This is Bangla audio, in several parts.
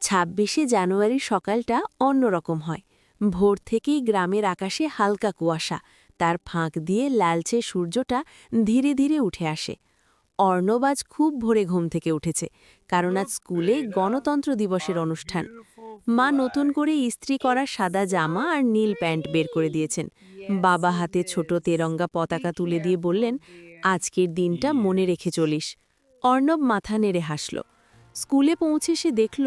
২৬শে জানুয়ারির সকালটা অন্যরকম হয়। ভোর থেকেই গ্রামের আকাশে হালকা কুয়াশা, তার ফাঁক দিয়ে লালচে সূর্যটা ধীরে ধীরে উঠে আসে। অর্ণব আজ খুব ভোরে ঘুম থেকে উঠেছে, কারণ আজ স্কুলে গণতন্ত্র দিবসের অনুষ্ঠান। মা নতুন করে ইস্ত্রি করা সাদা জামা আর নীল প্যান্ট বের করে দিয়েছেন। বাবা হাতে ছোট তেরঙ্গা পতাকা তুলে দিয়ে বললেন, আজকের দিনটা মনে রেখে চলিস। অর্ণব মাথা নেড়ে হাসল। স্কুলে পৌঁছে সে দেখল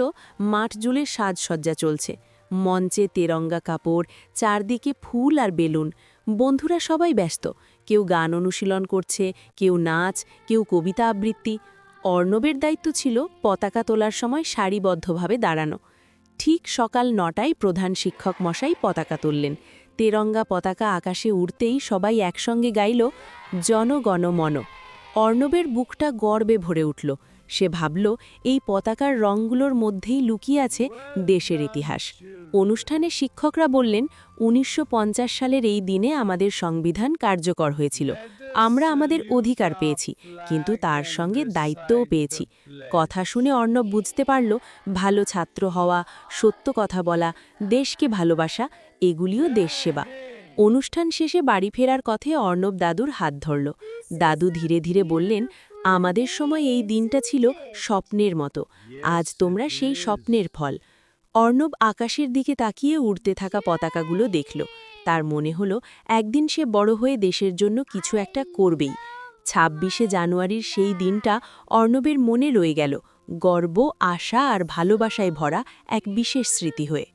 মাঠ জুড়ে সাজসজ্জা চলছে। মঞ্চে তেরঙ্গা কাপড়, চারদিকে ফুল আর বেলুন। বন্ধুরা সবাই ব্যস্ত, কেউ গান অনুশীলন করছে, কেউ নাচ, কেউ কবিতা আবৃত্তি। অর্ণবের দায়িত্ব ছিল পতাকা তোলার সময় সারিবদ্ধভাবে দাঁড়ানো। ঠিক সকাল ৯টায় প্রধান শিক্ষক মশাই পতাকা তুললেন। তেরঙ্গা পতাকা আকাশে উড়তেই সবাই একসঙ্গে গাইল, জন গণ মন। অর্ণবের বুকটা গর্বে ভরে উঠল। সে ভাবল, এই পতাকার রঙগুলোর মধ্যেই লুকিয়ে আছে দেশের ইতিহাস। অনুষ্ঠানে শিক্ষকরা বললেন, ১৯৫০ সালের এই দিনে আমাদের সংবিধান কার্যকর হয়েছিল। আমরা আমাদের অধিকার পেয়েছি, কিন্তু তার সঙ্গে দায়িত্বও পেয়েছি। কথা শুনে অর্ণব বুঝতে পারল, ভালো ছাত্র হওয়া, সত্য কথা বলা, দেশকে ভালোবাসা, এগুলিও দেশসেবা। অনুষ্ঠান শেষে বাড়ি ফেরার পথে অর্ণব দাদুর হাত ধরল। দাদু ধীরে ধীরে বললেন, আমাদের সময় এই দিনটা ছিল স্বপ্নের মতো। আজ তোমরা সেই স্বপ্নের ফল। অর্ণব আকাশের দিকে তাকিয়ে উড়তে থাকা পতাকাগুলো দেখল। তার মনে হলো, একদিন সে বড় হয়ে দেশের জন্য কিছু একটা করবেই। ২৬শে জানুয়ারির সেই দিনটা অর্ণবের মনে রয়ে গেল, গর্ব, আশা আর ভালোবাসায় ভরা এক বিশেষ স্মৃতি হয়ে।